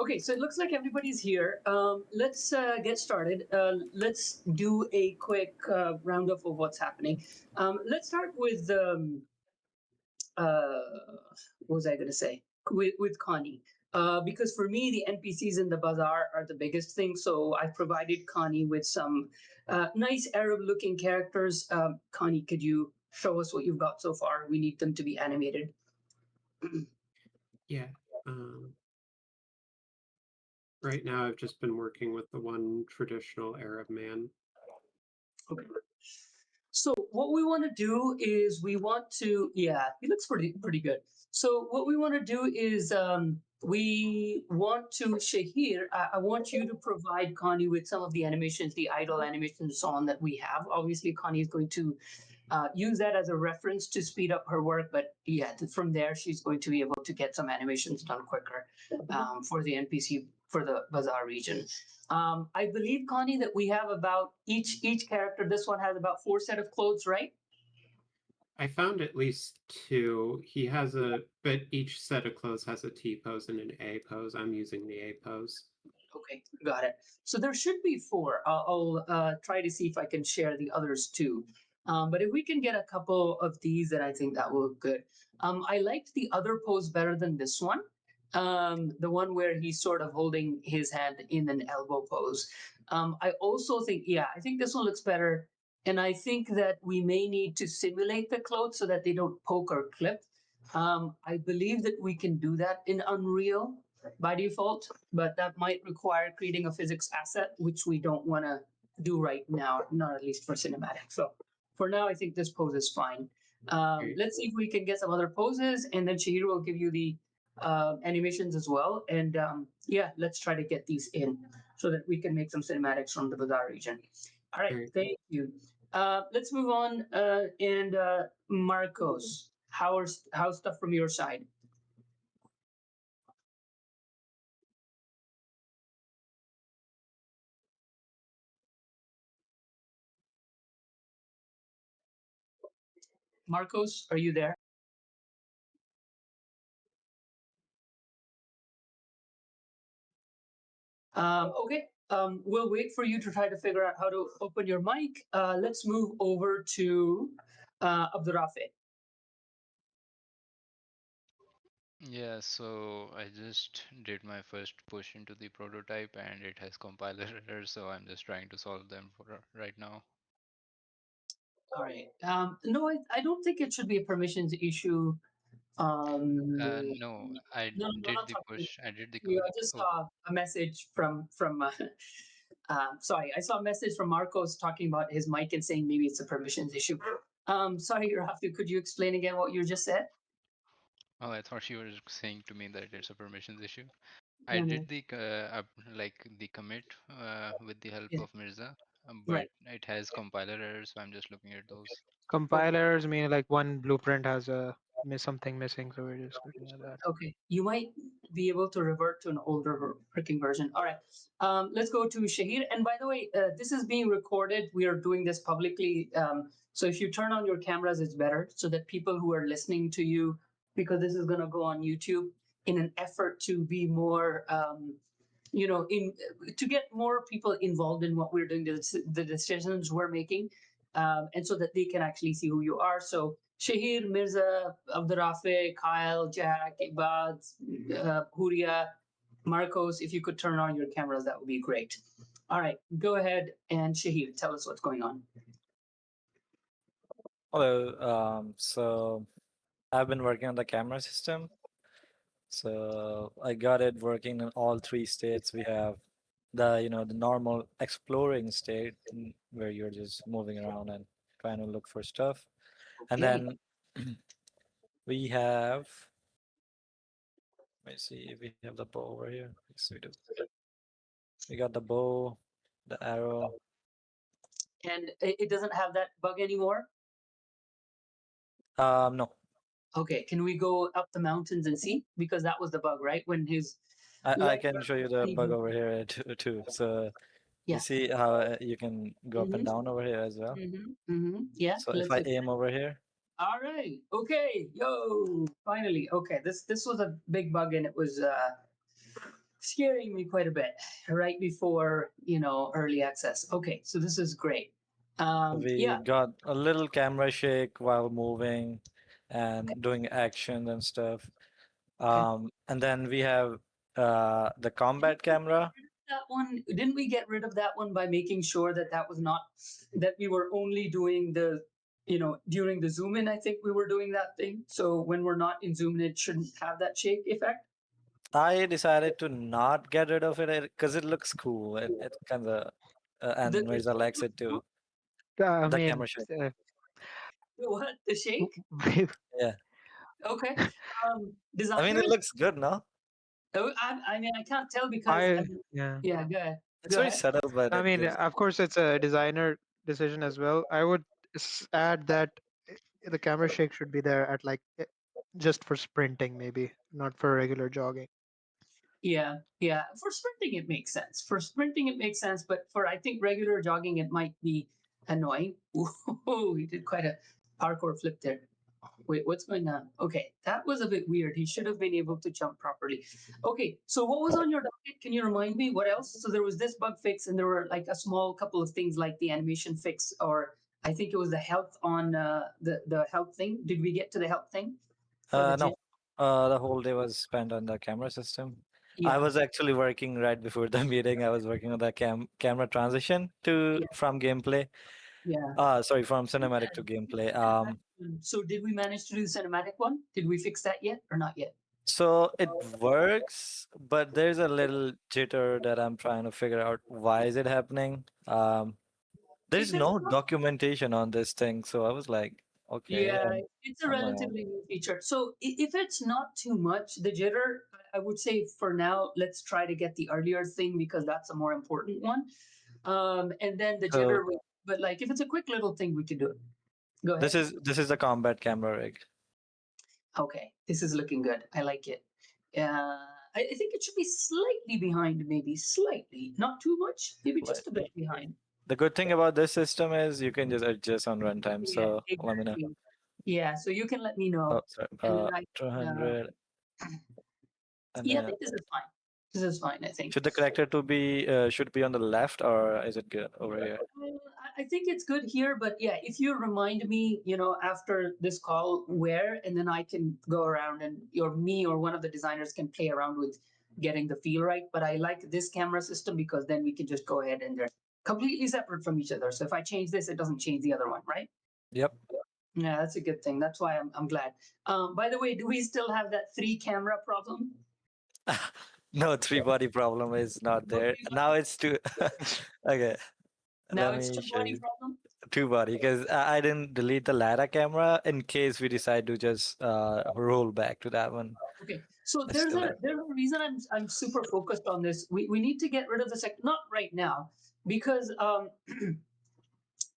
Okay, so it looks like everybody's here. Let's get started. Let's do a quick roundup of what's happening. Let's start with uh, what was I going to say? With Connie. Because for me, the NPCs in the bazaar are the biggest thing. So I provided Connie with some nice Arab-looking characters. Connie, could you show us what you've got so far? We need them to be animated. Yeah. Right now, I've just been working with the one traditional Arab man. Okay. So what we want to do is we want to, yeah, he looks pretty good. So what we want to do is we want to, Shahir, I want you to provide Connie with some of the animations, the idle animations and so on that we have. Obviously, Connie is going to use that as a reference to speed up her work, but yeah, from there, she's going to be able to get some animations done quicker for the NPC for the Bazaar region. I believe, Connie, that we have about each character. This one has about 4 set of clothes, right? I found at least 2. He has but each set of clothes has a T pose and an A pose. I'm using the A pose. Okay, got it. So there should be 4. I'll try to see if I can share the others too. But if we can get a couple of these, then I think that will look good. I liked the other pose better than this one. The one where he's sort of holding his hand in an elbow pose. I also think, yeah, I think this one looks better. And I think that we may need to simulate the clothes so that they don't poke or clip. I believe that we can do that in Unreal by default, but that might require creating a physics asset, which we don't want to do right now, not at least for cinematic. So for now, I think this pose is fine. Let's see if we can get some other poses, and then Shahir will give you the animations as well. And yeah, let's try to get these in so that we can make some cinematics from the Bazaar region. All right, thank you. Let's move on. And Marcos, how's stuff from your side? Marcos, are you there? Okay, we'll wait for you to try to figure out how to open your mic. Let's move over to Abdurrafe. Yeah, so I just did my first push into the prototype and it has compiler errors, so I'm just trying to solve them for right now. All right. No, I don't think it should be a permissions issue. No, I No, I'm did not the talking. push, I did the You, I just oh, saw a message from. Sorry, I saw a message from Marcos talking about his mic and saying maybe it's a permissions issue. Sorry, Rafi, could you explain again what you just said? oh, I thought you were saying to me that it's a permissions issue. I No, did no. the like the commit with the help Yeah, of Mirza, but right. it has compiler errors, so I'm just looking at those. Okay. Compilers mean like one blueprint has a something missing, so we're just looking at that. Okay, you might be able to revert to an older working version. All right, let's go to Shahir. And by the way, this is being recorded. We are doing this publicly. So if you turn on your cameras, it's better so that people who are listening to you, because this is going to go on YouTube in an effort to be more, in to get more people involved in what we're doing, the decisions we're making, and so that they can actually see who you are. So Shahir, Mirza, Abdurrafe, Kyle, Jack, Ibad, Huria, Marcos, if you could turn on your cameras, that would be great. All right, go ahead and Shahir, tell us what's going on. Hello. So I've been working on the camera system. So I got it working in all 3 states. We have the normal exploring state where you're just moving around and trying to look for stuff. And Okay. then we have, let me see if we have the bow over here. Yes, we do. We got the bow, the arrow. And it doesn't have that bug anymore? No, Okay, can we go up the mountains and see? Because that was the bug, right? When his I can show you the bug over here too. So Yeah. you see how you can go up and down over here as well. Yeah. So if I aim over here, All right. Okay. Yo. Finally. Okay. This was a big bug and it was scaring me quite a bit right before, early access. Okay, so this is great. We Yeah, got a little camera shake while moving and doing action and stuff. okay. And then we have the combat camera. That one, didn't we get rid of that one by making sure that that was not, that we were only doing the, during the zoom in, I think we were doing that thing. So when we're not in zoom in, it shouldn't have that shake effect. I decided to not get rid of it because it looks cool. It kind of The, and the Mirza likes it too. I The mean, camera shake. what? The shake? Yeah. Okay. I mean, it Designers? looks good, no? Oh, I mean, I can't tell because, yeah. yeah, go ahead. It's Go very ahead. subtle, but I it mean, gives. of course, it's a designer decision as well. I would add that the camera shake should be there at like just for sprinting, maybe not for regular jogging. Yeah, yeah. For sprinting, it makes sense. For sprinting, it makes sense. But for, I think, regular jogging, it might be annoying. Ooh, he did quite a parkour flip there. Wait, what's going on? Okay, that was a bit weird. He should have been able to jump properly. Okay, so what was on your docket? Can you remind me what else? So there was this bug fix, and there were like a small couple of things like the animation fix, or I think it was the health on the health thing. Did we get to the health thing for the gym? No. The whole day was spent on the camera system. I Yeah, was actually working right before the meeting. I was working on the camera transition to yeah, from gameplay. yeah. Sorry, from cinematic to gameplay. So did we manage to do the cinematic one? Did we fix that yet or not yet? So it works, but there's a little jitter that I'm trying to figure out why is it happening. There's If it's no not, documentation on this thing, so I was like, okay, yeah, it's a on my own. relatively new feature. So if it's not too much, the jitter, I would say for now, let's try to get the earlier thing because that's a more important one. And then the So jitter, but like if it's a quick little thing, we can do it. Go ahead. this is the combat camera rig. Okay, this is looking good. I like it. I think it should be slightly behind, maybe slightly, not too much, maybe just a bit Slightly. behind. The good thing about this system is you can just adjust on runtime. Yeah, So let me know. exactly. Yeah, so you can let me know, Oh, sorry. and then I. 200, and Yeah, I then think this is fine. This is fine. I think. should the connector to be should be on the left or is it good over here? I think it's good here, but yeah, if you remind me, after this call, where, and then I can go around and me or one of the designers can play around with getting the feel right. But I like this camera system because then we can just go ahead and they're completely separate from each other. So if I change this, it doesn't change the other one, right? Yep. Yeah, that's a good thing. That's why I'm glad. By the way, do we still have that 3 camera problem? No, three body problem is not No there. 3 body? Now it's two. Okay, Now let it's me two show body you problem? two body because I didn't delete the LiDAR camera in case we decide to just roll back to that one. Okay, so It's there's still a there. there's a reason I'm super focused on this. We need to get rid of the not right now because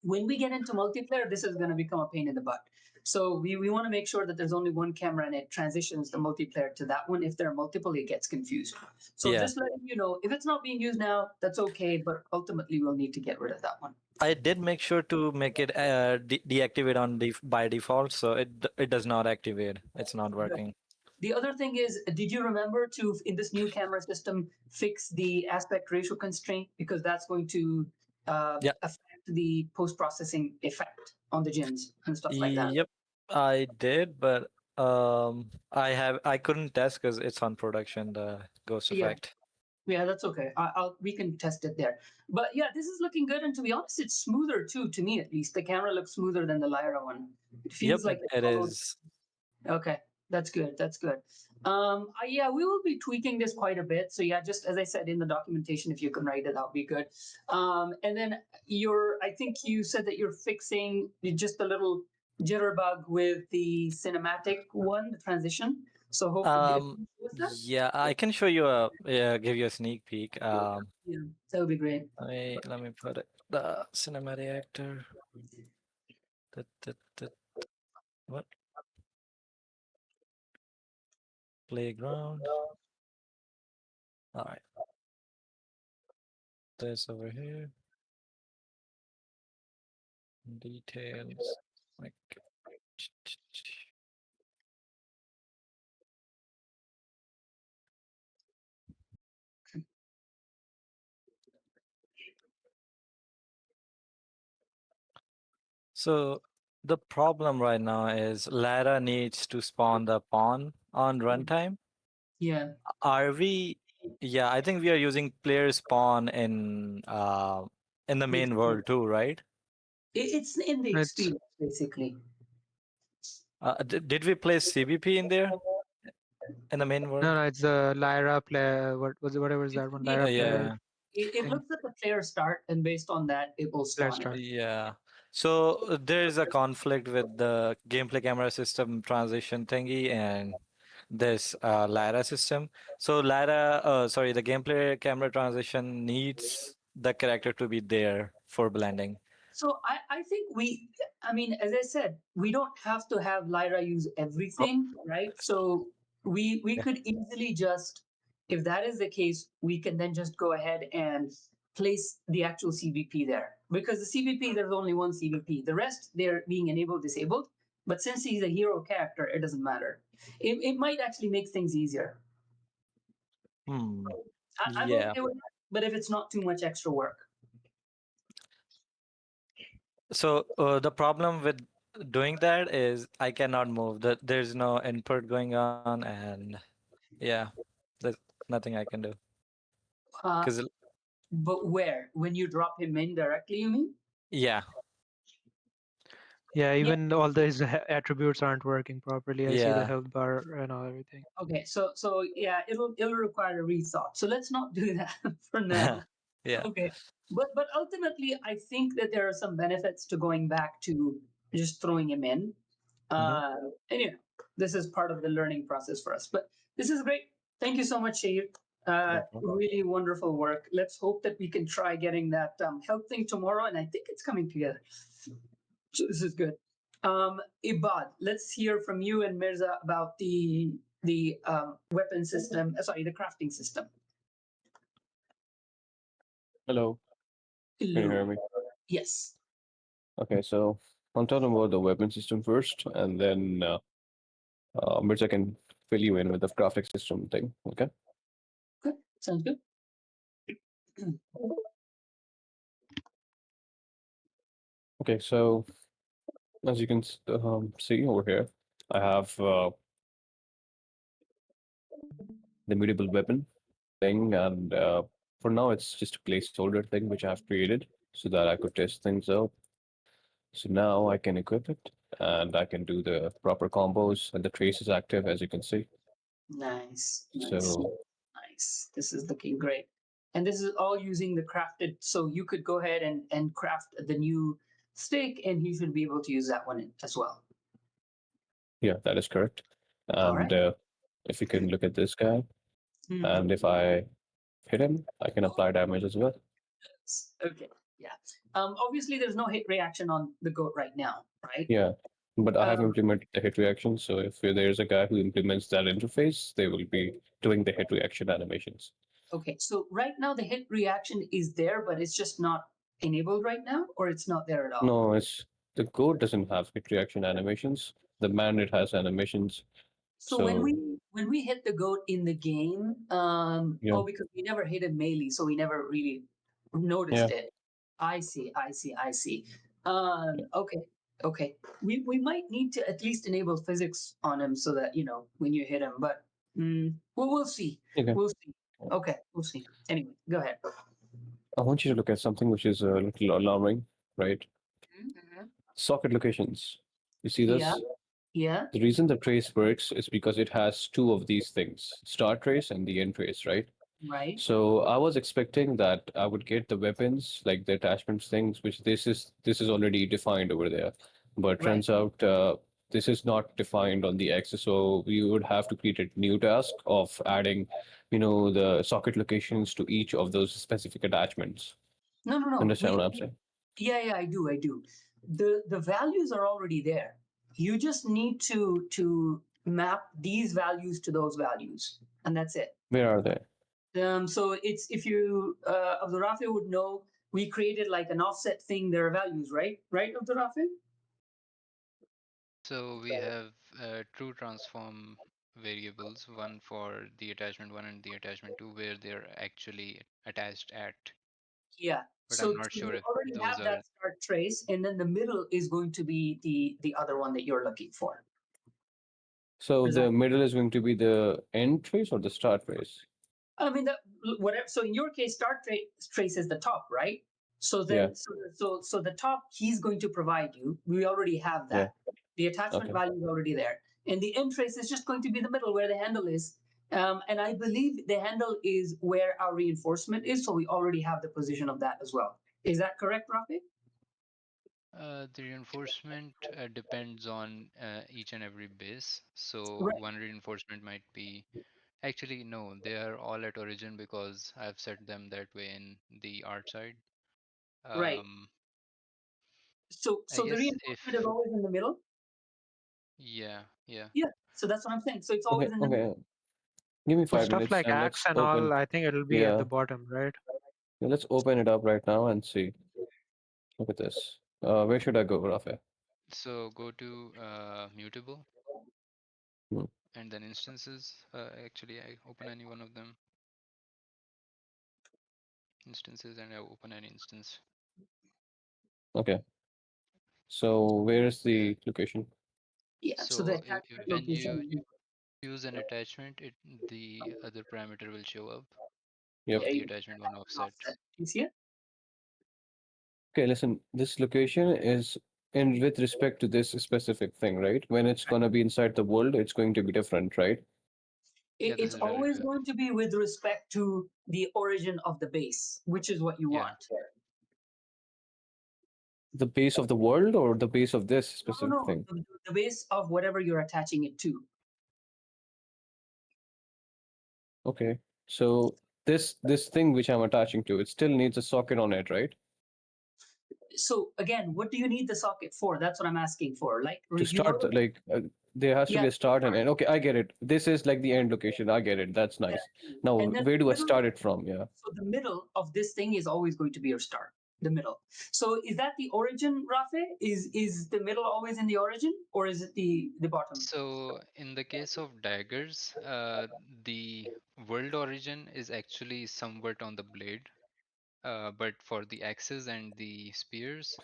when we get into multiplayer, this is going to become a pain in the butt. So we want to make sure that there's only one camera and it transitions the multiplayer to that one. If there are multiple, it gets confused. So Yeah, just letting you know, if it's not being used now, that's okay. But ultimately, we'll need to get rid of that one. I did make sure to make it deactivate on by default, so it does not activate. It's not working. The other thing is, did you remember to, in this new camera system, fix the aspect ratio constraint? Because that's going to Yeah. affect the post-processing effect on the gyms and stuff like that. Yep, I did, but I couldn't test because it's on production, the ghost Yeah, effect. yeah, that's okay. We can test it there. But yeah, this is looking good. And to be honest, it's smoother too, to me at least. The camera looks smoother than the Lyra one. It feels Yep, like it it followed. is. Okay, that's good. That's good. Yeah, we will be tweaking this quite a bit. So yeah, just as I said in the documentation, if you can write it, that'll be good. And then I think you said that you're fixing just a little jitterbug with the cinematic one, the transition. So hopefully, what's that? Yeah, I can show you give you a sneak peek. Yeah, that would be great. Let me put it the cinematic actor. What playground? All right, this over here. Details like So the problem right now is Lara needs to spawn the pawn on runtime. Yeah. Are we? Yeah, I think we are using player spawn in the The main experience. world too, right? It's in the It's experience, basically. Did we place CBP in there in the main no, world? no, it's the Lyra player. What was it? Whatever is It's that one? the Lyra player Yeah, it thing. looks at the player start, and based on that, it will Player spawn it. start. yeah. So there is a conflict with the gameplay camera system transition thingy and this Lyra system. So sorry, the gameplay camera transition needs the character to be there for blending. So I think I mean, as I said, we don't have to have Lyra use Oh, everything, right? So we yeah. could easily just, if that is the case, we can then just go ahead and place the actual CVP there. Because the CVP, there's only one CVP. The rest, they're being enabled, disabled. But since he's a hero character, it doesn't matter. It might actually make things easier. Hmm. I'm Yeah. okay with that, but if it's not too much extra work. So the problem with doing that is I cannot move. There's no input going on, and yeah, there's nothing I can do. Uh, Because but where? When you drop him in directly, you mean? yeah, Yeah, Yeah. even all these attributes aren't working properly. I see the yeah, health bar and all everything. Okay. So yeah, it'll require a rethought. So let's not do that for now. yeah. Okay. But ultimately, I think that there are some benefits to going back to just throwing him in. Hmm. And this is part of the learning process for us. But this is great. Thank you so much, Shahir. No problem. Really wonderful work. Let's hope that we can try getting that health thing tomorrow, and I think it's coming together. So this is good. Ibad, let's hear from you and Mirza about the weapon system. Sorry, the crafting system. Hello, can you Hello. hear me? Yes. Okay, so I'm talking about the weapon system first, and then Mirza can fill you in with the crafting system thing. Okay. Okay. Sounds good. Okay, so as you can see over here, I have the mutable weapon thing, and for now it's just a placeholder thing which I have created so that I could test things out. So now I can equip it, and I can do the proper combos, and the trace is active as you can see. Nice. Nice. So Nice. This is looking great. And this is all using the crafted. So you could go ahead and craft the new stick, and he should be able to use that one as well. yeah, that is correct. All right. And if you can look at this guy, and Mhm. if I hit him, I can apply damage as well. Okay. Yeah. Obviously, there's no hit reaction on the goat right now, right? Yeah, but I have Um, implemented the hit reaction, so if there's a guy who implements that interface, they will be doing the hit reaction animations. okay. So right now, the hit reaction is there, but it's just not enabled right now, or it's not there at all. No, it's the code doesn't have hit reaction animations. The bandit has animations. So So when we hit the goat in the game, yeah, oh, because we never hit a melee, so we never really yeah, noticed it. I see, I see, I see. yeah. Okay, okay. We might need to at least enable physics on him so that when you hit him. But we'll see. Okay. We'll see. Okay, we'll see. Anyway, go ahead. I want you to look at something which is a little alarming, right? Mhm. Socket locations. You see Yeah, this? yeah, The reason the trace works is because it has two of these things, start trace and the end trace, right? right, So I was expecting that I would get the weapons, like the attachments things, which this is already defined over there. But right. turns out this is not defined on the X. So we would have to create a new task of adding, the socket locations to each of those specific attachments. No, no, no. Understand what I'm saying? Yeah, yeah, I do, I do. The values are already there. You just need to map these values to those values, and that's it. Where are they? So it's if you Abdurrafi would know, we created like an offset thing. There are values, right? Right, Abdurrafi? So we have true transform variables, one for the attachment 1 and the attachment 2, where they're actually attached at. Yeah. but So I'm not sure you if already those have are. that start trace, and then the middle is going to be the other one that you're looking for. So Does the that- middle is going to be the end trace or the start trace? I mean, whatever. So in your case, trace is the top, right? So Yeah. then, so the top he's going to provide you. We already have that. The attachment Okay. value is already there, and the end trace is just going to be the middle where the handle is. And I believe the handle is where our reinforcement is, so we already have the position of that as well. Is that correct, Rafi? The reinforcement depends on each and every base. So Right. one reinforcement might be actually no, they are all at origin because I've set them that way in the art side. Right. Um, So I the guess if reinforcement is always in the middle. yeah, yeah. Yeah. So that's what I'm saying. So it's always Okay. in the middle. Okay. Give me For 5 stuff minutes like and axe let's and open. all, I think it'll be at Yeah. the bottom, right? Yeah, let's open it up right now and see. Look at this. Where should I go, Rafa? So go to mutable Hmm. and then instances. Actually, I open any one of them. Instances and I open an instance. Okay. So where is Yeah. the location? Yeah. So the So attachment when you location. use an attachment, the other parameter will show up Yep. of Yeah, the you attachment one offset. offset. You see it? Okay, listen, this location is in with respect to this specific thing, right? When it's gonna be inside the world, it's going to be different, right? Yeah, this It's is always relative. going to be with respect to the origin of the base, which is what you Yeah. want. The base of the world or the base of this No, specific no, thing? the base of whatever you're attaching it to. Okay. So this thing which I'm attaching to, it still needs a socket on it, right? So again, what do you need the socket for? That's what I'm asking for. Like To you start already, like there has to yeah, be a start and end. Okay, I get it. This is like the end location. I get it. That's nice. exactly. Now, And then where the do I middle, start it from? Yeah. so the middle of this thing is always going to be your start. The middle. So is that the origin, Rafe? Is the middle always in the origin, or is it the bottom? So in the case of daggers, the world origin is actually somewhat on the blade. But for the axes and the spears,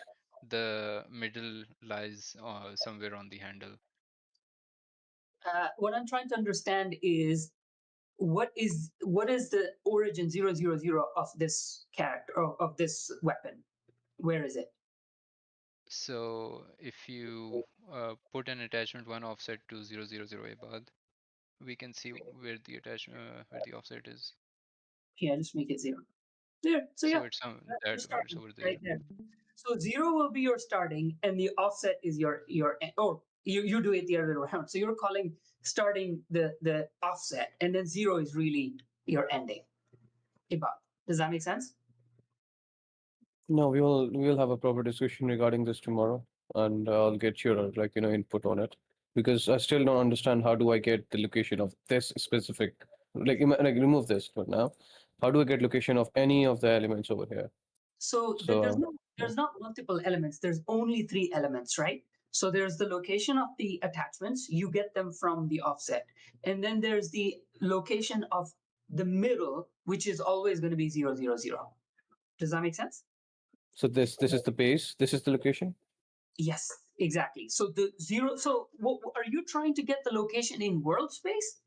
the middle lies somewhere on the handle. What I'm trying to understand is what is the origin 000 of this character of this weapon? Where is it? So if you put an attachment one offset to 000 above, we can see where the attachment where the offset is. Yeah, just make it 0. There. So So yeah, it's that's your it's starting over there. right there. So 0 will be your starting, and the offset is your or you do it the other way around. So you're calling starting the offset, and then 0 is really your ending. Above. Does that make sense? No, we will have a proper discussion regarding this tomorrow, and I'll get your input on it because I still don't understand how do I get the location of this specific like remove this for now. How do I get location of any of the elements over here? So So yeah. there's not multiple elements. There's only 3 elements, right? So there's the location of the attachments. You get them from the offset, and then there's the location of the middle, which is always going to be 000. Does that make sense? So this is the base. This is the location. Yes, exactly. So the 0. So what, are you trying to get the location in world space?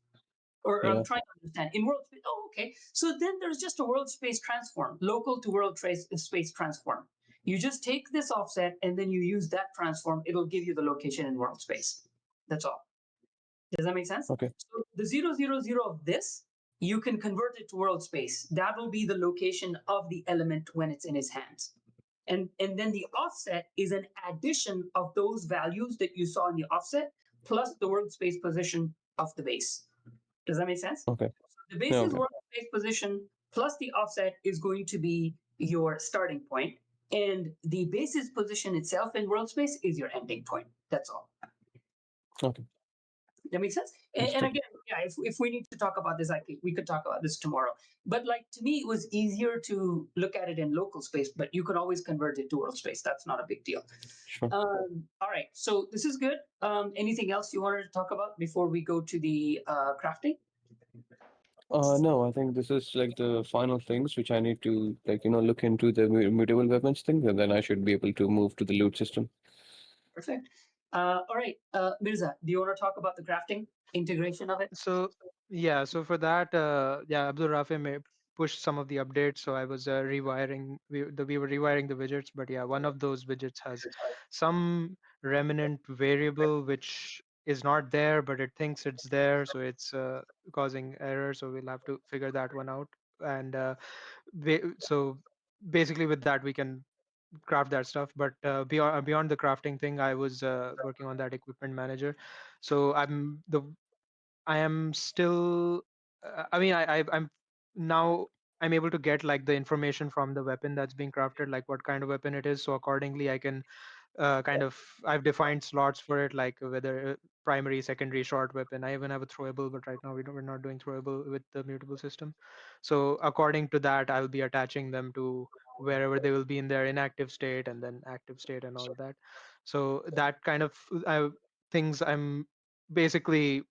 Or I'm Yeah. trying to understand in world space. Oh, okay. So then there's just a world space transform, local to world space transform. You just take this offset and then you use that transform. It'll give you the location in world space. That's all. Does that make sense? Okay. So the 000 of this, you can convert it to world space. That will be the location of the element when it's in his hands. And then the offset is an addition of those values that you saw in the offset plus the world space position of the base. Does that make sense? Okay. So the Yeah. base's Okay. world space position plus the offset is going to be your starting point, and the base's position itself in world space is your ending point. That's all. Okay. That makes sense. And Understood. again, yeah, if we need to talk about this, we could talk about this tomorrow. But like to me, it was easier to look at it in local space, but you could always convert it to world space. That's not a big deal. Sure. All right, so this is good. Anything else you wanted to talk about before we go to the crafting? No, I think this is like the final things which I need to like look into the mutable weapons thing, and then I should be able to move to the loot system. Perfect. All right, Mirza, do you want to talk about the crafting integration of it? So yeah, so for that, yeah, Abdul Rafi may push some of the updates. So I was rewiring. We were rewiring the widgets, but yeah, one of those widgets has some remnant variable which is not there, but it thinks it's there, so it's causing error. So we'll have to figure that one out. And so basically, with that, we can craft that stuff. But beyond the crafting thing, I was working on that equipment manager. So I am still. I mean, I'm now I'm able to get like the information from the weapon that's being crafted, like what kind of weapon it is. So accordingly, I can kind of I've defined slots for it, like whether primary, secondary, short weapon. I even have a throwable, but right now we're not doing throwable with the mutable system. So according to that, I'll be attaching them to wherever they will be in their inactive state and then active state and all of that. So that kind of things I'm basically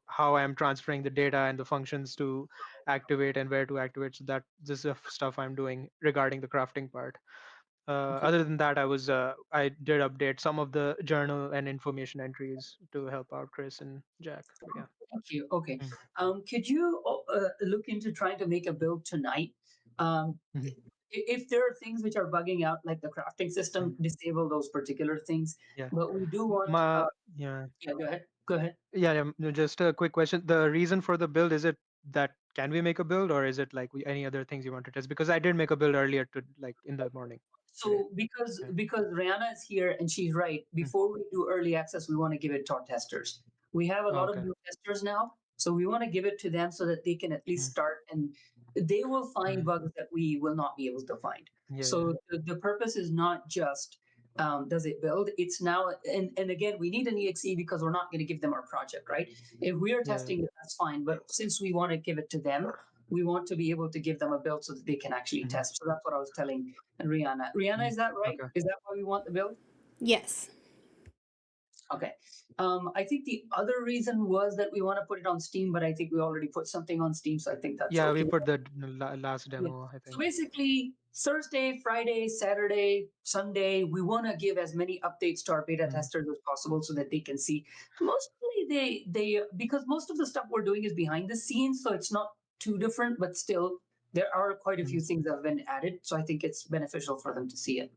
how I'm transferring the data and the functions to activate and where to activate. So that this is the stuff I'm doing regarding the crafting part. Okay. Other than that, I did update some of the journal and information entries to help out Chris and Jack. But yeah. Thank you. Okay. Mm. Could you look into trying to make a build tonight? Um, Mhm. if there are things which are bugging out, like the crafting Mm. system, disable those particular things. Yeah. But we do want. My yeah. Yeah, go ahead. Go ahead. Yeah, yeah. No, just a quick question. The reason for the build, is it that can we make a build, or is it like any other things you want to test? Because I did make a build earlier to like in the morning today. So because Yeah. because Rihanna is here and she's right, Mm. before we do early access, we want to give it to our testers. We have a Oh, lot of okay. new testers now, so we want to give it to them so that they can at least Mm. start and they will find Mm. bugs that we will not be able to find. Yeah, yeah. So the purpose is not just does it build? It's now and again we need an exe because we're not going to give them our project, right? If we are Yeah. testing it, that's fine. But since we want to give it to them, we want to be able to give them a build so that they can actually Mhm. test. So that's what I was telling Rihanna. Rihanna, Mhm. is that right? Okay. Is that why we want the build? Yes. Okay. I think the other reason was that we want to put it on Steam, but I think we already put something on Steam, so I think that's Yeah, we okay. put the last Yeah. demo, I So think. basically, Thursday, Friday, Saturday, Sunday, we want to give as many updates to our beta Mm. testers as possible so that they can see. Mostly, they because most of the stuff we're doing is behind the scenes, so it's not too different, but still, there are quite a few Mm. things that have been added. So I think it's beneficial for them to see it.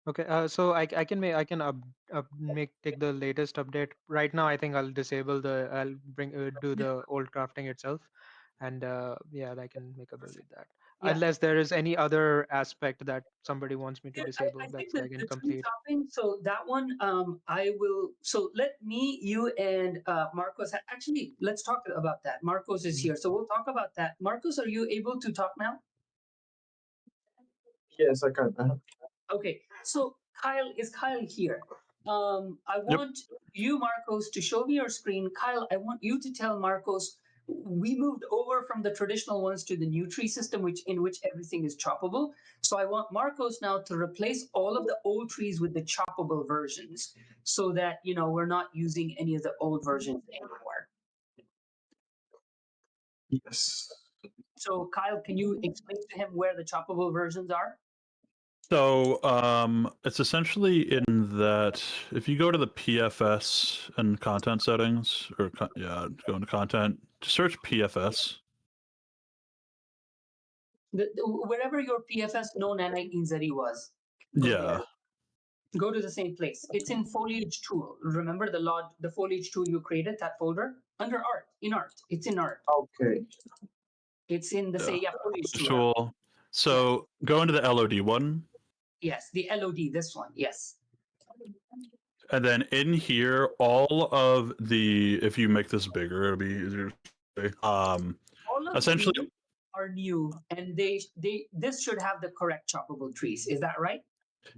Okay, so I can make take the latest update right now. I think I'll do the old crafting itself, and yeah, I can make a build with that. Yeah. Unless there is any other aspect that somebody wants me to Yeah, disable, I think that's that like the tree incomplete. chopping, so that one, I will, so let me, you and Marcos, actually, let's talk about that. Marcos is Mm. here, so we'll talk about that. Marcos, are you able to talk now? Yes, I can. Okay, so is Kyle here? I Yep. want you, Marcos, to show me your screen. Kyle, I want you to tell Marcos we moved over from the traditional ones to the new tree system, in which everything is choppable. So I want Marcos now to replace all of the old trees with the choppable versions, so that we're not using any of the old versions anymore. Yes. So Kyle, can you explain to him where the choppable versions are? So it's essentially in that if you go to the PFS and content settings, or yeah, go into content, search PFS. Wherever your PFS no nanite inzari was, go Yeah. there. Go to the same place. It's in foliage tool. Remember the foliage tool you created, that folder? Under art, in art. It's in art. Okay. It's in the foliage tool. Tool. So go into the LOD one. Yes, the LOD, this one. Yes. And then in here, all of the, if you make this bigger, it'll be easier to say. All of Essentially, these are new, and this should have the correct choppable trees. Is that right?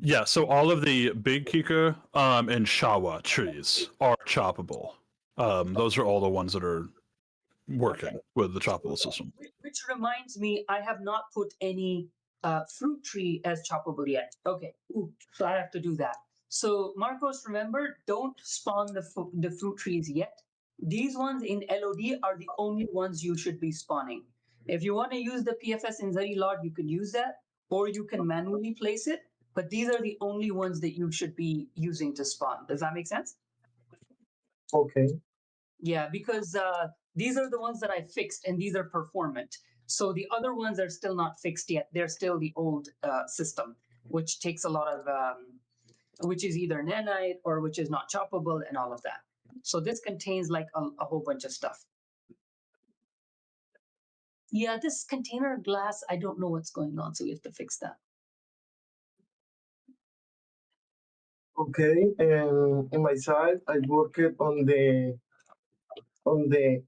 yeah, so all of the big Kika and Shawa trees are choppable. Those are all the ones that are working with the choppable system. Which reminds me, I have not put any fruit tree as choppable yet. Okay, so I have to do that. So Marcos, remember, don't spawn the fruit trees yet. These ones in LOD are the only ones you should be spawning. If you want to use the PFS in Verilog, you can use that, or you can manually place it. But these are the only ones that you should be using to spawn. Does that make sense? Okay. Yeah, because these are the ones that I fixed, and these are performant. So the other ones are still not fixed yet. They're still the old system, which takes a lot of, which is either nanite or which is not choppable and all of that. So this contains like a whole bunch of stuff. Yeah, this container glass, I don't know what's going on, so we have to fix that. Okay, and in my side, I worked on the in the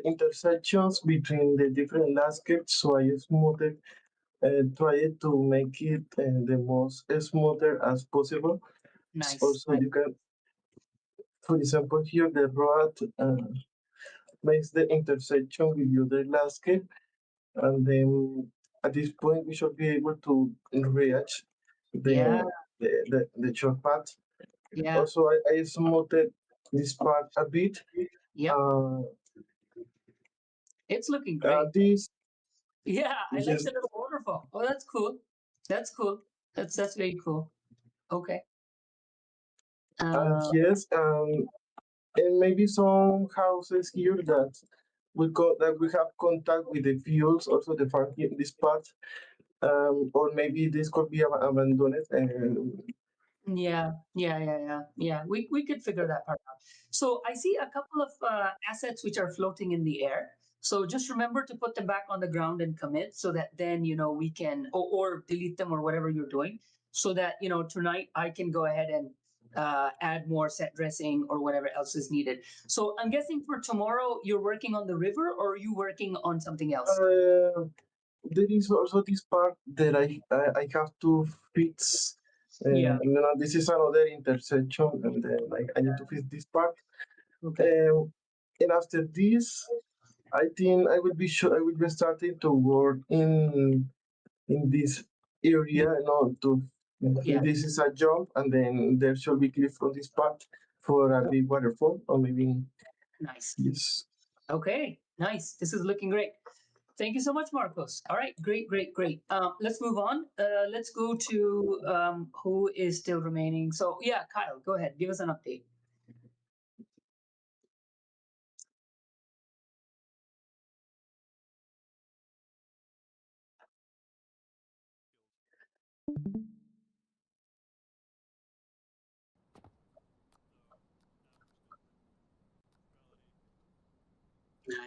intersections between the different landscapes. So I smoothed, tried to make it the most smoother as possible. Nice. Also, you can, for example, here the road makes the intersection with the other landscape, and then at this point we should be able to reach Yeah, the short path. yeah, Also, I smoothed this part a bit. yep. Uh, It's looking great. this Yeah, I like yes, the little waterfall. Oh, that's cool. That's cool. That's very cool. Okay. yes, and maybe some houses here that we have contact with the fuels, also the farm in this part, or maybe this could be abandoned. Yeah. We could figure that part out. So I see a couple of assets which are floating in the air. So just remember to put them back on the ground and commit, so that then we can or delete them or whatever you're doing, so that tonight I can go ahead and add more set dressing or whatever else is needed. So I'm guessing for tomorrow you're working on the river, or are you working on something else? There is also this part that I have to fix. Yeah. This is another intersection, and then I need to fix this part. Okay. And after this, I think I will be sure I will be starting to work in this area. To Yeah. this is a jump, and then there should be cliff from this part for a big waterfall, or maybe Nice. yes. Okay, nice. This is looking great. Thank you so much, Marcos. All right, great. Let's move on. Let's go to who is still remaining. So yeah, Kyle, go ahead. Give us an update.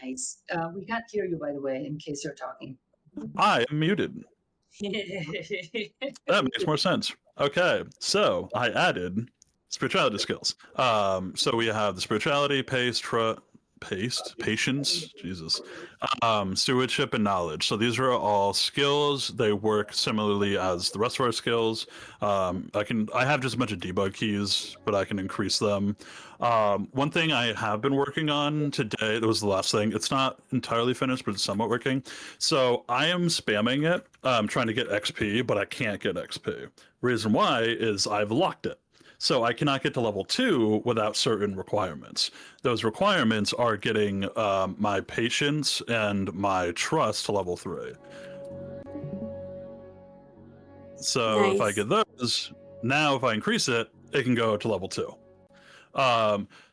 Nice. We can't hear you, by the way, in case you're talking. I am muted. That makes more sense. Okay, so I added spirituality skills. So we have the spirituality, patience, Jesus, stewardship, and knowledge. So these are all skills. They work similarly as the rest of our skills. I have just a bunch of debug keys, but I can increase them. One thing I have been working on today, that was the last thing. It's not entirely finished, but it's somewhat working. So I am spamming it, trying to get XP, but I can't get XP. Reason why is I've locked it. So I cannot get to level 2 without certain requirements. Those requirements are getting my patience and my trust to level 3. So if I get those, now if I increase it, it can go to level 2.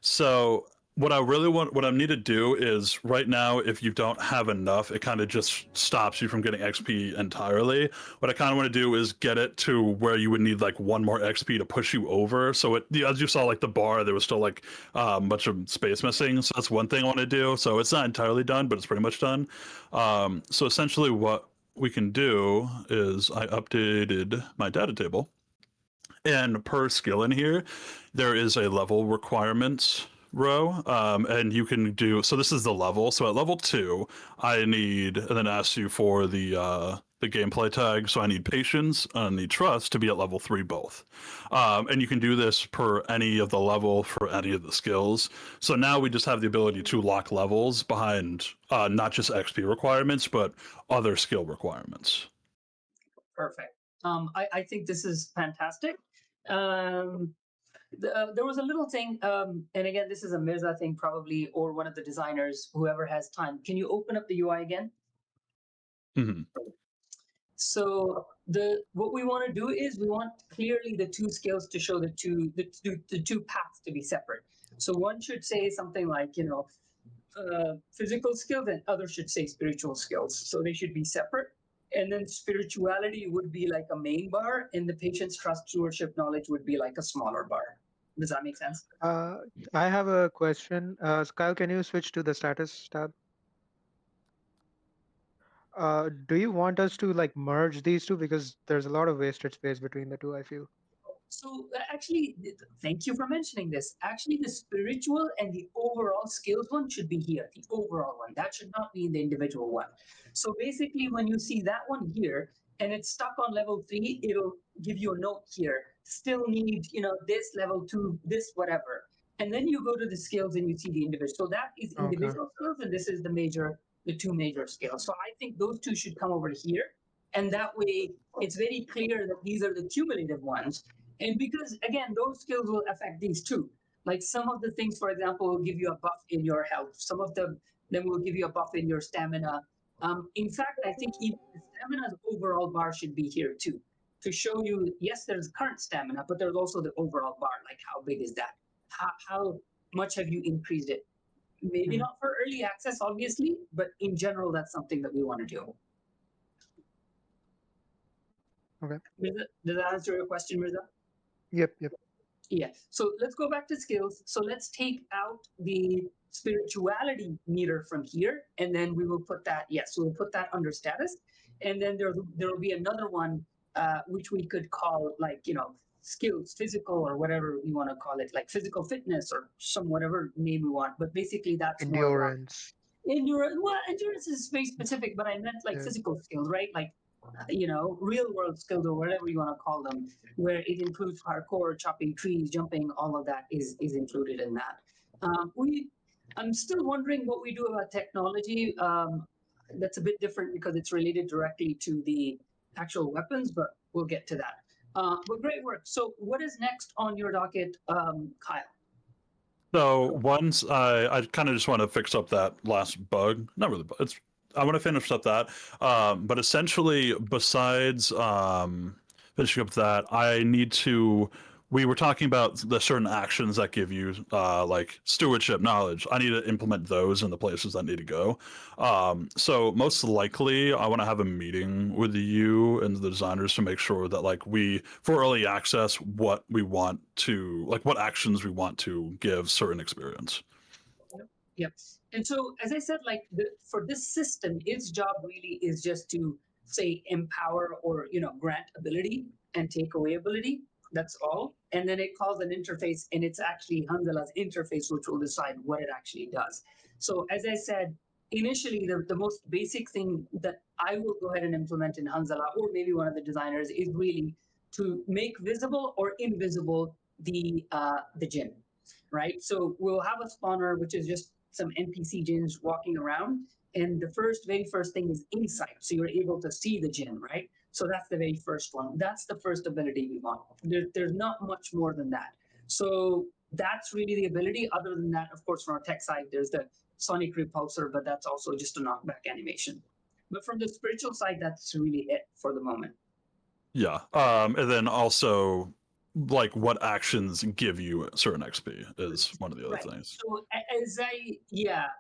So what I need to do is right now, if you don't have enough, it kind of just stops you from getting XP entirely. What I kind of want to do is get it to where you would need like 1 more XP to push you over. So as you saw, like the bar, there was still like a bunch of space missing. So that's one thing I want to do. So it's not entirely done, but it's pretty much done. So essentially what we can do is I updated my data table. And per skill in here, there is a level requirements row, and you can do, so this is the level. So at level 2, I need, and then asks you for the gameplay tag. So I need patience and I need trust to be at level 3 both. And you can do this per any of the level for any of the skills. So now we just have the ability to lock levels behind not just XP requirements, but other skill requirements. Perfect. I think this is fantastic. There was a little thing, and again, this is a Mirza thing probably, or one of the designers, whoever has time. Can you open up the UI again? Mhm. So what we want to do is we want clearly the two skills to show the two paths to be separate. So one should say something like, physical skills, and other should say spiritual skills. So they should be separate. And then spirituality would be like a main bar, and the patient's trust, stewardship, knowledge would be like a smaller bar. Does that make sense? I have a question. Kyle, can you switch to the status tab? Do you want us to like merge these two, because there's a lot of wasted space between the two, I feel. So actually, thank you for mentioning this. Actually, the spiritual and the overall skills one should be here, the overall one. That should not be in the individual one. So basically, when you see that one here and it's stuck on level 3, it'll give you a note here. Still need, this level 2, this whatever. And then you go to the skills and you see the individual. So that is Okay. individual skills, and this is the two major skills. So I think those two should come over here. And that way it's very clear that these are the cumulative ones. And because again, those skills will affect these too. Like some of the things, for example, will give you a buff in your health. Some of them will give you a buff in your stamina. In fact, I think even the stamina's overall bar should be here too, to show you, yes, there's current stamina, but there's also the overall bar. Like how big is that? How much have you increased it? Maybe not for early access, obviously, but in general, that's something that we want to do. Okay. Mirza, does that answer your question, Mirza? Yep. Yeah. So let's go back to skills. So let's take out the spirituality meter from here, and then we will put that. Yes, we'll put that under status, and then there will be another one which we could call like skills, physical or whatever we want to call it, like physical fitness or some whatever name we want. But basically, that's more about Endurance. endurance. Well, endurance is space specific, but I meant like Yeah. physical skills, right? Like real world skills or whatever you want to call them, where it includes parkour, chopping trees, jumping, all of that is included in that. I'm still wondering what we do about technology. That's a bit different because it's related directly to the actual weapons, but we'll get to that. But great work. So what is next on your docket, Kyle? So once I kind of just want to fix up that last bug. Not really, but I want to finish up that. But essentially, besides finishing up that, I need to. We were talking about the certain actions that give you like stewardship knowledge. I need to implement those in the places that need to go. So most likely, I want to have a meeting with you and the designers to make sure that like we, for early access, what we want to like, what actions we want to give certain experience. Yep. And so, as I said, like for this system, its job really is just to say empower or grant ability and take away ability. That's all. And then it calls an interface, and it's actually Hanzala's interface which will decide what it actually does. So, as I said, initially the most basic thing that I will go ahead and implement in Hanzala, or maybe one of the designers, is really to make visible or invisible the jinn, right? So we'll have a spawner which is just some NPC jinns walking around. And the very first thing is insight. So you're able to see the jinn, right? So that's the very first one. That's the first ability we want. There's not much more than that. So that's really the ability. Other than that, of course, from our tech side, there's the sonic repulsor, but that's also just a knockback animation. But from the spiritual side, that's really it for the moment. Yeah. And then also like what actions give you certain XP is one of the other things. So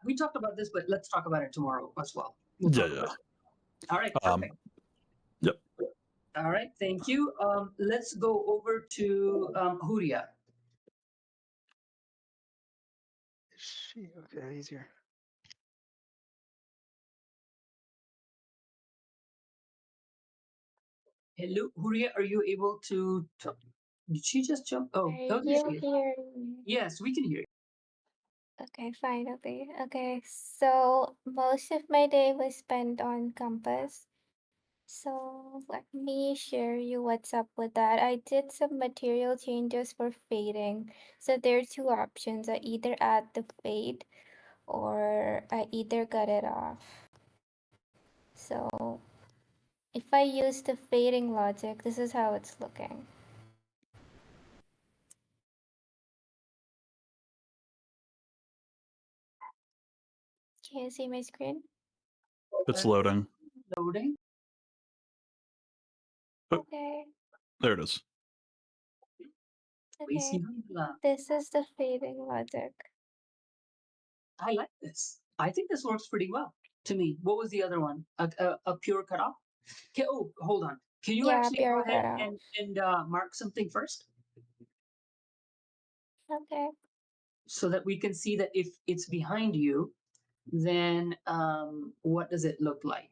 we talked about this, but let's talk about it tomorrow as well. Yeah. All right. Perfect. Yep. All right. Thank you. Let's go over to Huria. Okay, easier. Hello, Huria. Are you able to? Did she just jump? Oh, Are you hear me? Yes, we can hear you. Okay, finally. Okay, so most of my day was spent on Compass. So let me share you what's up with that. I did some material changes for fading. So there are two options. I either add the fade or I either cut it off. So if I use the fading logic, this is how it's looking. Can you see my screen? It's loading. Loading. Oh. Okay. There it is. We see Okay. Bangla. This is the fading logic. I like this. I think this works pretty well to me. What was the other one? A pure cutoff? Okay, oh, hold on. Can you Yeah, actually pure go ahead cutoff. and mark something first Okay. so that we can see that if it's behind you, then what does it look like?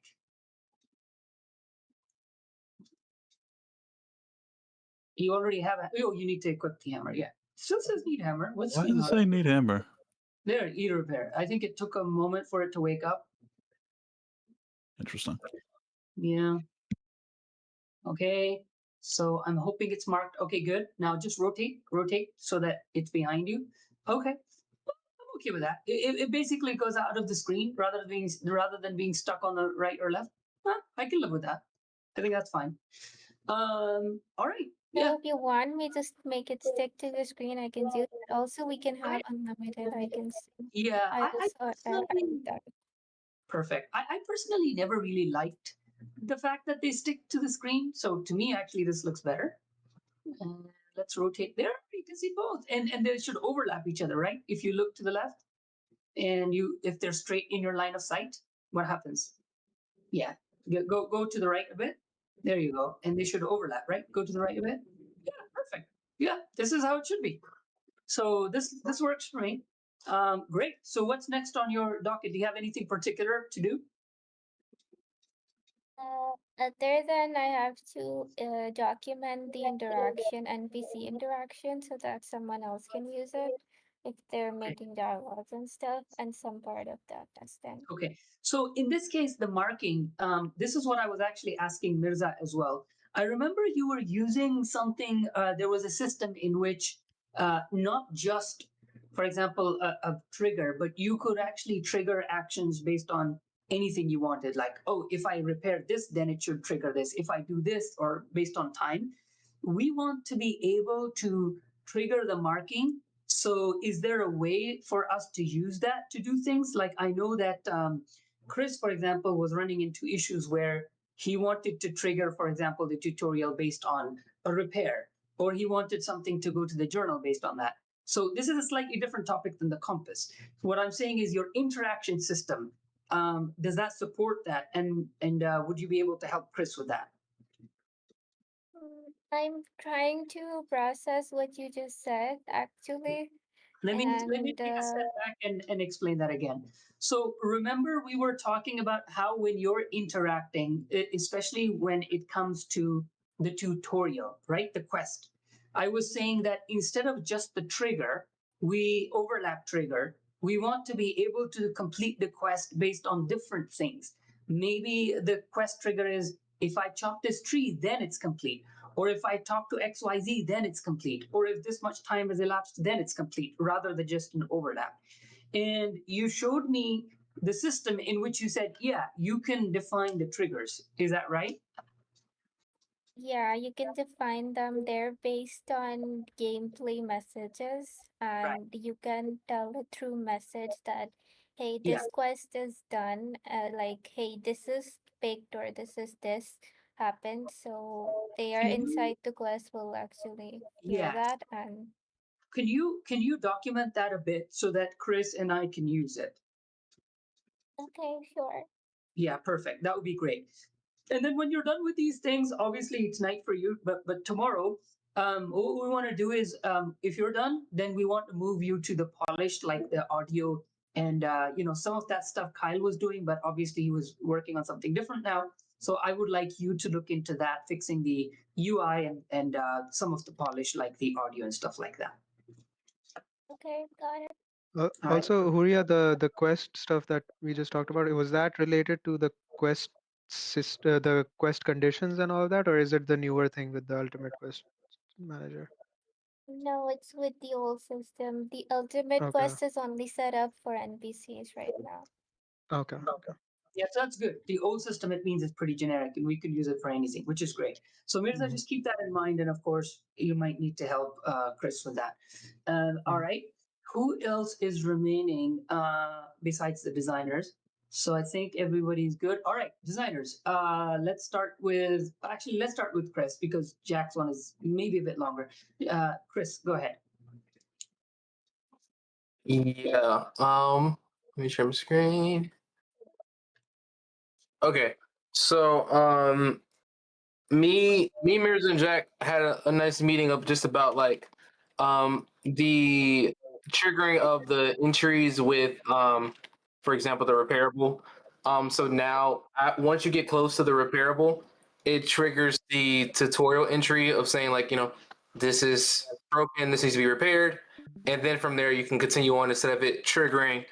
You already have a, oh, you need to equip the hammer. Yeah. Still says need hammer. What's Why going does it on? say need hammer? There, e repair. I think it took a moment for it to wake up. Interesting. Yeah. Okay. So I'm hoping it's marked. Okay, good. Now just rotate so that it's behind you. Okay. I'm okay with that. It basically goes out of the screen rather than being stuck on the right or left. Huh, I can live with that. I think that's fine. All right. So Yeah. if you want me to make it stick to the screen, I can do that. Also, we can have unlimited icons. Yeah. I also personally, added that. perfect. I personally never really liked the fact that they stick to the screen. So to me, actually, this looks better. Let's rotate there. You can see both, and they should overlap each other, right? If you look to the left, and if they're straight in your line of sight, what happens? Yeah, go to the right a bit. There you go, and they should overlap, right? Go to the right a bit. Yeah, perfect. Yeah, this is how it should be. So this works for me. Great. So what's next on your docket? Do you have anything particular to do? Other than I have to document the interaction, NPC interaction, so that someone else can use it if they're making dialogues and stuff, and some part of that testing. Okay, so in this case, the marking, this is what I was actually asking Mirza as well. I remember you were using something, there was a system in which not just, for example, a trigger, but you could actually trigger actions based on anything you wanted. Like, oh, if I repair this, then it should trigger this. If I do this, or based on time. We want to be able to trigger the marking. So is there a way for us to use that to do things? Like I know that Chris, for example, was running into issues where he wanted to trigger, for example, the tutorial based on a repair, or he wanted something to go to the journal based on that. So this is a slightly different topic than the compass. What I'm saying is your interaction system, does that support that? And would you be able to help Chris with that? I'm trying to process what you just said, actually. Let me And take a step back and explain that again. So remember, we were talking about how when you're interacting, especially when it comes to the tutorial, right? The quest. I was saying that instead of just the trigger, we overlap trigger. We want to be able to complete the quest based on different things. Maybe the quest trigger is if I chop this tree, then it's complete. Or if I talk to XYZ, then it's complete. Or if this much time has elapsed, then it's complete, rather than just an overlap. And you showed me the system in which you said, yeah, you can define the triggers. Is that right? yeah, you can define them. They're based on gameplay messages, Right. and you can tell it through message that, hey, Yeah. this quest is done. Like, hey, this is picked or this happened. So they are Can you, inside the quest will actually hear yeah. that. And Can you document that a bit so that Chris and I can use it? okay, sure. Yeah, perfect. That would be great. And then when you're done with these things, obviously it's night for you, but tomorrow, what we want to do is, if you're done, then we want to move you to the polished, like the audio and some of that stuff Kyle was doing, but obviously he was working on something different now. So I would like you to look into that, fixing the UI and some of the polish, like the audio and stuff like that. Okay, got it. All right. Also, Huria, the quest stuff that we just talked about, was that related to the quest the quest conditions and all that, or is it the newer thing with the ultimate quest manager? No, it's with the old system. The ultimate Okay. quest is only set up for NPCs right now. Okay. Yeah, so that's good. The old system, it means it's pretty generic and we could use it for anything, which is great. So Mirza, Mhm. just keep that in mind. And of course, you might need to help Chris with that. All Mhm. right. who else is remaining besides the designers? So I think everybody's good. All right, designers. Let's start with Chris because Jack's one is maybe a bit longer. Chris, go ahead. Yeah. Let me share my screen. Okay. So me, Mirrors, and Jack had a nice meeting of just about like the triggering of the entries with for example the repairable. So now once you get close to the repairable, it triggers the tutorial entry of saying like, you know, this is broken, this needs to be repaired. And then from there you can continue on instead of it triggering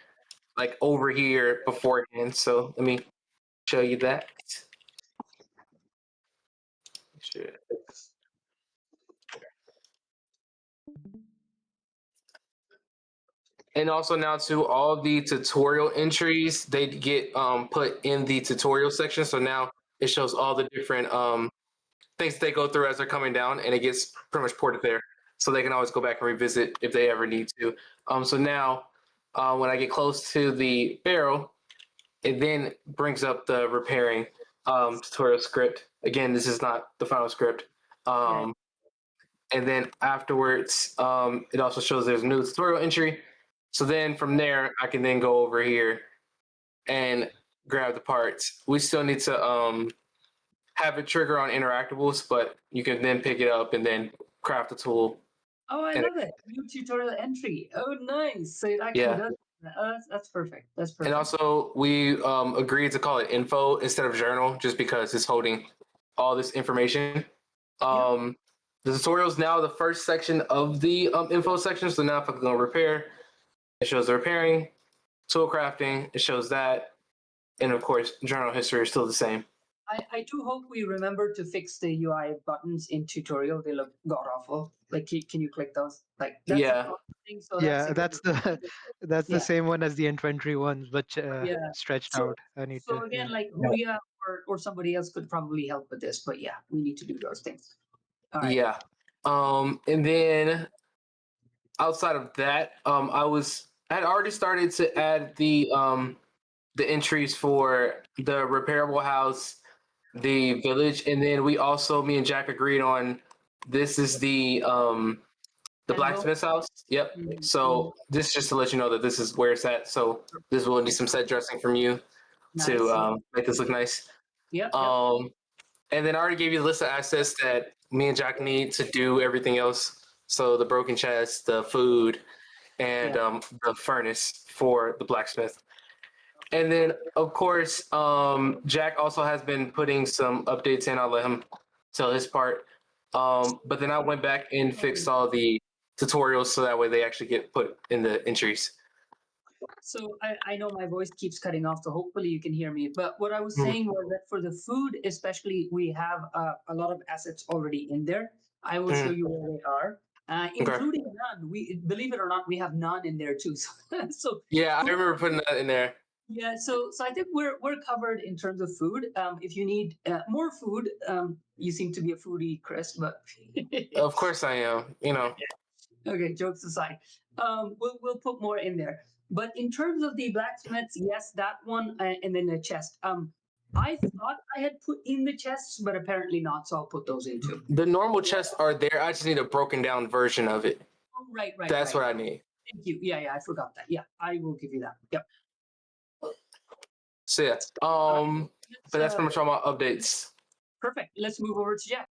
like over here beforehand. So let me show you that. Sure. And also now too, all the tutorial entries, they get put in the tutorial section. So now it shows all the different things they go through as they're coming down, and it gets pretty much ported there. So they can always go back and revisit if they ever need to. So now when I get close to the barrel, it then brings up the repairing tutorial script. Again, this is not the final script. Yeah. And then afterwards, it also shows there's a new tutorial entry. So then from there, I can then go over here and grab the parts. We still need to have it trigger on interactables, but you can then pick it up and then craft a tool. Oh, I And- love it. New tutorial entry. Oh, nice. So it actually Yeah. does. That's perfect. That's perfect. And also, we agreed to call it info instead of journal, just because it's holding all this information. The tutorial is now the first section of the info section. So now if I go repair, it shows the repairing, tool crafting, it shows that. And of course, journal history is still the same. I do hope we remember to fix the UI buttons in tutorial. They look god awful. Like, can you click those? Like, that's Yeah. a common thing. So Yeah, that's that's the Yeah. same one as the inventory ones, but Yeah. stretched So- out. I need So to. again, Yeah. like Huria or somebody else could probably help with this. But yeah, we need to do those things. All right. Yeah. And then outside of that, I had already started to add the entries for the repairable house, the village, and then we also, me and Jack agreed on this is the Anvil? blacksmith's house. Yep. Mhm, So this is just to let you know that this is where it's at. So this will need some set dressing from you Nice. to make this look nice. Yep. And then I already gave you the list of assets that me and Jack need to do everything else. So the broken chest, the food, and the furnace for the blacksmith. And then, of course, Jack also has been putting some updates in. I'll let him tell his part. But then I went back and fixed all the tutorials so that way they actually get put in the entries. So I know my voice keeps cutting off, so hopefully you can hear me. But what I was Mhm. saying was that for the food, especially, we have a lot of assets already in there. I will show you where they are, including none. We, believe it or not, we have none in there too. So Yeah, I food- remember putting that in there. yeah, so I think we're covered in terms of food. If you need more food, you seem to be a foodie, Chris. But Of course I am. You know. okay, jokes aside, we'll put more in there. But in terms of the blacksmiths, yes, that one, and then the chest. I thought I had put in the chests, but apparently not. So I'll put those in too. The normal chests are there. I just need a broken down version of it. Oh, right. That's right. what I need. Thank you. Yeah, I forgot that. Yeah, I will give you that. Yep. So yeah. But that's pretty much all my updates. Perfect. Let's move over to Jack.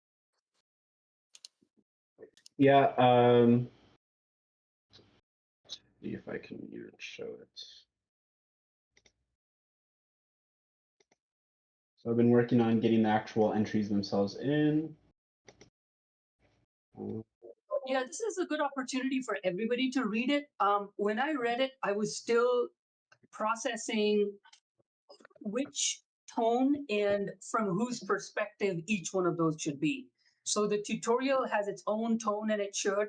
Yeah. See if I can even show it. So I've been working on getting the actual entries themselves in. Yeah, this is a good opportunity for everybody to read it. When I read it, I was still processing which tone and from whose perspective each one of those should be. So the tutorial has its own tone, and it should.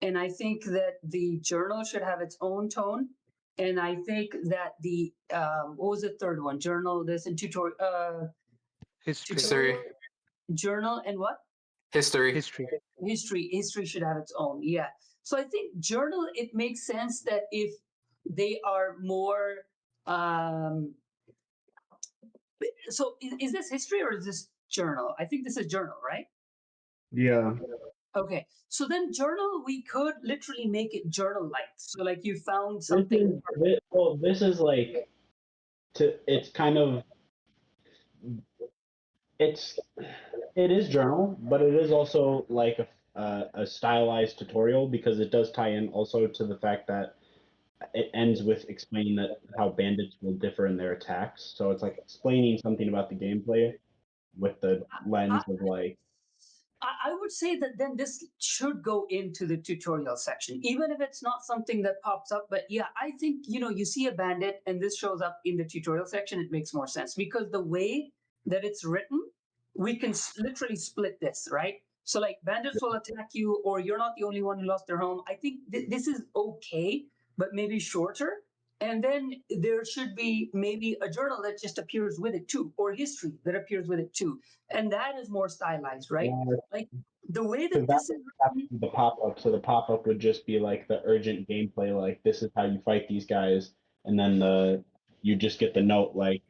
And I think that the journal should have its own tone. And I think that the what was the third one? Journal, this, and tutorial. History. History. Journal and what? History. History. History should have its own. Yeah. So I think journal, it makes sense that if they are more, um, so is this history or is this journal? I think this is journal, right? Yeah. Okay, so then journal, we could literally make it journal-like. So like you found This something. well, this is like it's kind of it's it is journal, but it is also like a stylized tutorial because it does tie in also to the fact that it ends with explaining that how bandits will differ in their attacks. So it's like explaining something about the gameplay with the lens of like I would say that then this should go into the tutorial section, even if it's not something that pops up. But yeah, I think, you see a bandit and this shows up in the tutorial section, it makes more sense because the way that it's written, we can literally split this, right? So like bandits will attack you, or you're not the only one who lost their home. I think this is okay, but maybe shorter. And then there should be maybe a journal that just appears with it too, or history that appears with it too. And that is more stylized, right? Like the way that because that this is would have to written, be the pop up. So the pop up would just be like the urgent gameplay, like this is how you fight these guys, and then you just get the note like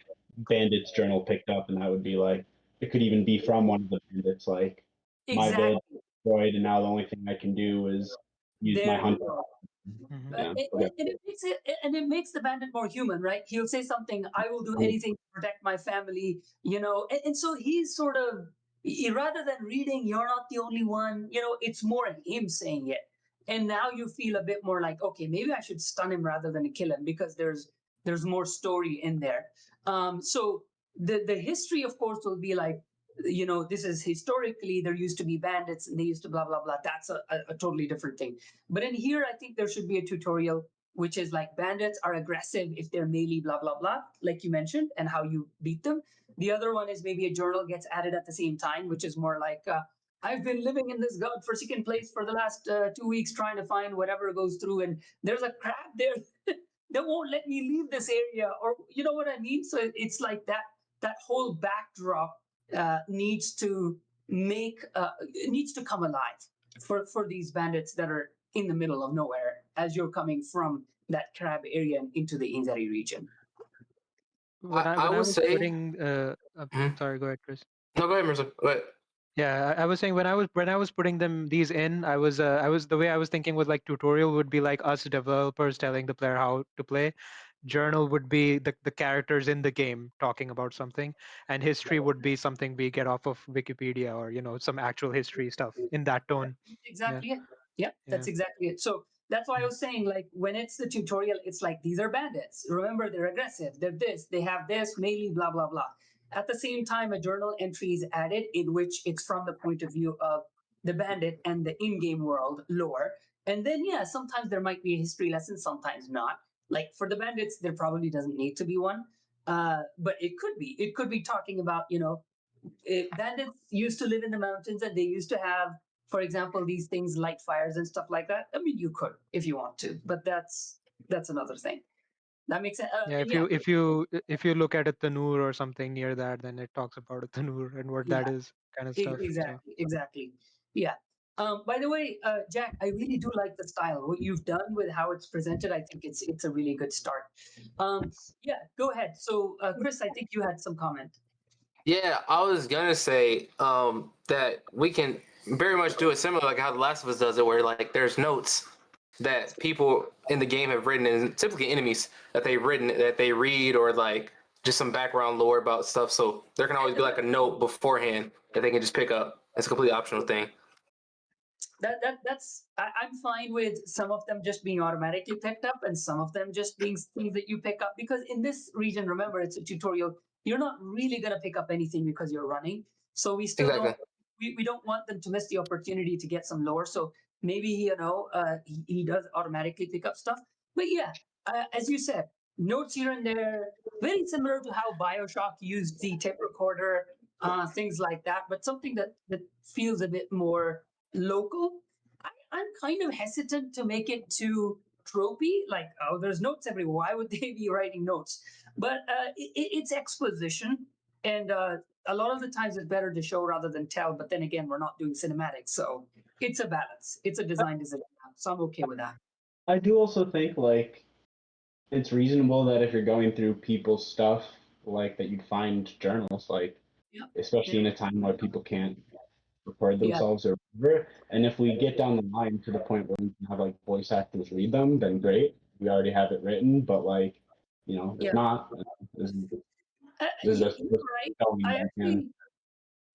bandits journal picked up, and that would be like it could even be from one of the bandits, like my village exactly. is destroyed, and now the only thing I can do is use my There you hunter. go. Mhm. Yeah. Okay. And it makes the bandit more human, right? He'll say something, I will do anything to protect my family, and so he's sort of, rather than reading, you're not the only one, it's more him saying it. And now you feel a bit more like, okay, maybe I should stun him rather than kill him because there's more story in there. So the history, of course, will be like, this is historically there used to be bandits and they used to blah blah blah. That's a totally different thing. But in here, I think there should be a tutorial which is like bandits are aggressive if they're melee, blah, blah, blah, like you mentioned, and how you beat them. The other one is maybe a journal gets added at the same time, which is more like, I've been living in this godforsaken place for the last 2 weeks trying to find whatever goes through, and there's a crab there that won't let me leave this area, or you know what I mean? So it's like that whole backdrop needs to needs to come alive for these bandits that are in the middle of nowhere as you're coming from that crab area and into the Inzari region. I When I would was say. putting Mhm. sorry, go ahead, Chris. No, go ahead, Mirza. Go ahead. Yeah, I was saying when I was putting these in, I was the way I was thinking was like tutorial would be like us developers telling the player how to play. Journal would be the characters in the game talking about something, and history would be something we get off of Wikipedia or some actual history stuff in that tone. Yeah, Exactly it. Yeah, yeah. that's exactly it. So that's why I was saying, like, when it's the tutorial, it's like, these are bandits. Remember, they're aggressive. They're this. They have this, melee, blah, blah, blah. At the same time, a journal entry is added in which it's from the point of view of the bandit and the in-game world lore. And then, yeah, sometimes there might be a history lesson, sometimes not. Like for the bandits, there probably doesn't need to be one. But it could be. It could be talking about, bandits used to live in the mountains and they used to have, for example, these things light fires and stuff like that. I mean, you could if you want to, but that's another thing. That makes sense. Yeah, And yeah, if you look at a tanur or something near that, then it talks about a tanur and what that yeah, is, kind of stuff. So exactly. Yeah. By the way, Jack, I really do like the style. What you've done with how it's presented, I think it's a really good start. Yeah, go ahead. So, Chris, I think you had some comment. Yeah, I was gonna say that we can very much do it similar like how The Last of Us does it, where like there's notes that people in the game have written, and typically enemies that they've written that they read, or like just some background lore about stuff. So there can always be like a note beforehand that they can just pick up. It's a completely optional thing. I'm fine with some of them just being automatically picked up and some of them just being things that you pick up, because in this region, remember, it's a tutorial. You're not really going to pick up anything because you're running, so we still Exactly. don't we don't want them to miss the opportunity to get some lore. So maybe he does automatically pick up stuff. But yeah, as you said, notes here and there, very similar to how Bioshock used the tape recorder, things like that, but something that feels a bit more local. I'm kind of hesitant to make it too tropey. Like, oh, there's notes everywhere. Why would they be writing notes? But it's exposition, and a lot of the times it's better to show rather than tell, but then again, we're not doing cinematics. So it's a balance. It's a design decision. So I'm okay with that. I do also think like it's reasonable that if you're going through people's stuff, like that you'd find journals, like Yep. especially in a time where people can't record Yeah. themselves or whatever. And if we get down the line to the point where we can have like voice actors read them, then great. We already have it written, but like, you know, if Yeah. not, this is just You're right. telling I you I can. actually,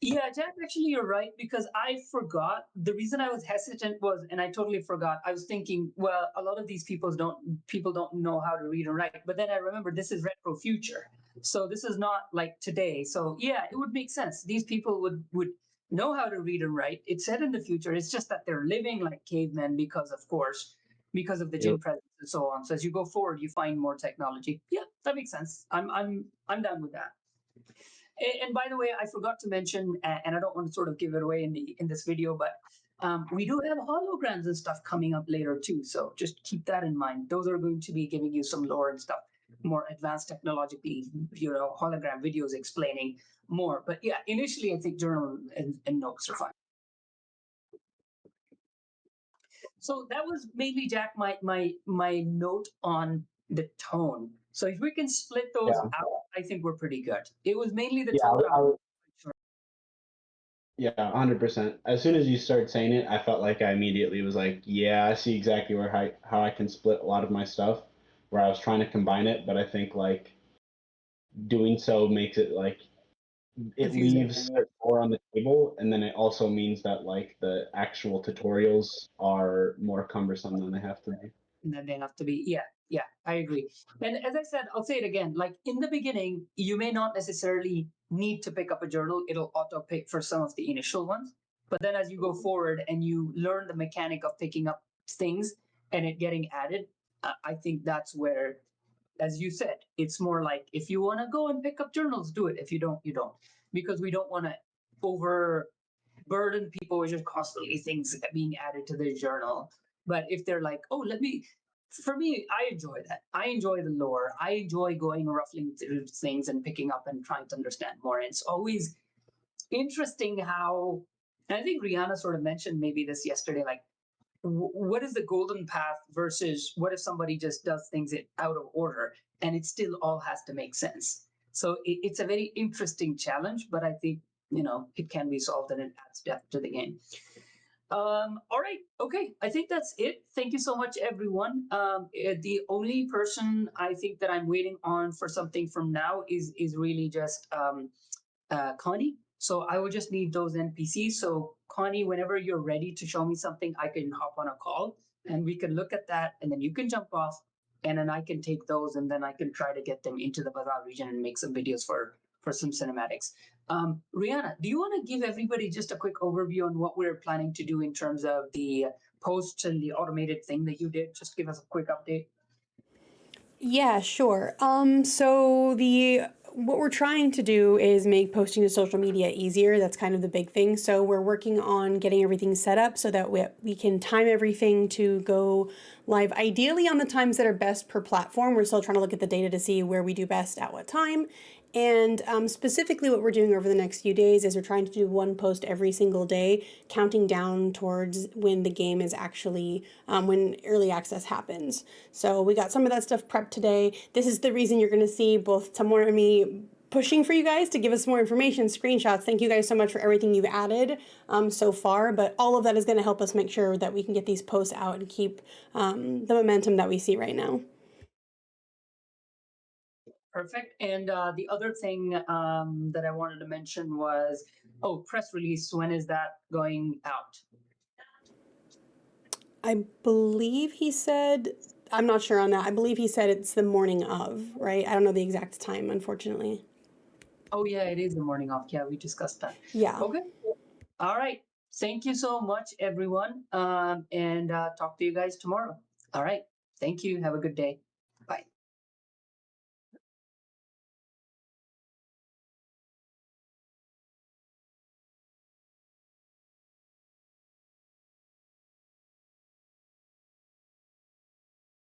yeah, Jack, actually, you're right because I forgot. The reason I was hesitant was, and I totally forgot. I was thinking, well, a lot of these people don't know how to read and write. But then I remember this is retro future, so this is not like today. So yeah, it would make sense. These people would know how to read and write. It's set in the future. It's just that they're living like cavemen because, of course, because of the gene presence and so on. So as you go forward, you find more technology. Yeah, that makes sense. I'm done with that. And by the way, I forgot to mention, and I don't want to sort of give it away in this video, but we do have holograms and stuff coming up later too. So just keep that in mind. Those are going to be giving you some lore and stuff, more advanced technologically, hologram videos explaining more. But yeah, initially I think journal and notes are fine. So that was mainly, Jack, my note on the tone. So if we can split those out, I think we're pretty good. It was mainly the tone. Yeah, 100%. As soon as you started saying it, I felt like I immediately was like, yeah, I see exactly how I can split a lot of my stuff where I was trying to combine it, but I think like doing so makes it like it leaves more on the table, and then it also means that like the actual tutorials are more cumbersome than they have to be. And then they have to be, yeah, I agree. And as I said, I'll say it again, like in the beginning, you may not necessarily need to pick up a journal. It'll auto pick for some of the initial ones. But then as you go forward and you learn the mechanic of picking up things and it getting added, I think that's where, as you said, it's more like if you want to go and pick up journals, do it. If you don't, you don't. Because we don't want to overburden people with just constantly things being added to their journal. But if they're like, oh, for me, I enjoy that. I enjoy the lore. I enjoy going ruffling through things and picking up and trying to understand more. And it's always interesting how, and I think Rihanna sort of mentioned maybe this yesterday, like, what is the golden path versus what if somebody just does things out of order and it still all has to make sense? So it's a very interesting challenge, but I think, it can be solved and it adds depth to the game. All right. Okay. I think that's it. Thank you so much, everyone. The only person I think that I'm waiting on for something from now is really just Connie. So I will just need those NPCs. So Connie, whenever you're ready to show me something, I can hop on a call and we can look at that, and then you can jump off, and then I can take those, and then I can try to get them into the Bazaar region and make some videos for some cinematics. Rihanna, do you want to give everybody just a quick overview on what we're planning to do in terms of the posts and the automated thing that you did? Just give us a quick update. Yeah, sure. So what we're trying to do is make posting to social media easier. That's kind of the big thing. So we're working on getting everything set up so that we can time everything to go live, ideally on the times that are best per platform. We're still trying to look at the data to see where we do best at what time. And specifically what we're doing over the next few days is we're trying to do one post every single day, counting down towards when the game is actually, when early access happens. So we got some of that stuff prepped today. This is the reason you're going to see both Tamora and me pushing for you guys to give us more information, screenshots. Thank you guys so much for everything you've added so far, but all of that is going to help us make sure that we can get these posts out and keep the momentum that we see right now. Perfect. And the other thing that I wanted to mention was, press release. When is that going out? I believe he said, I'm not sure on that. I believe he said it's the morning of, right? I don't know the exact time, unfortunately. Oh, yeah, it is the morning of. Yeah, we discussed that. Yeah. Okay. All right. Thank you so much, everyone. And talk to you guys tomorrow. All right. Thank you. Have a good day.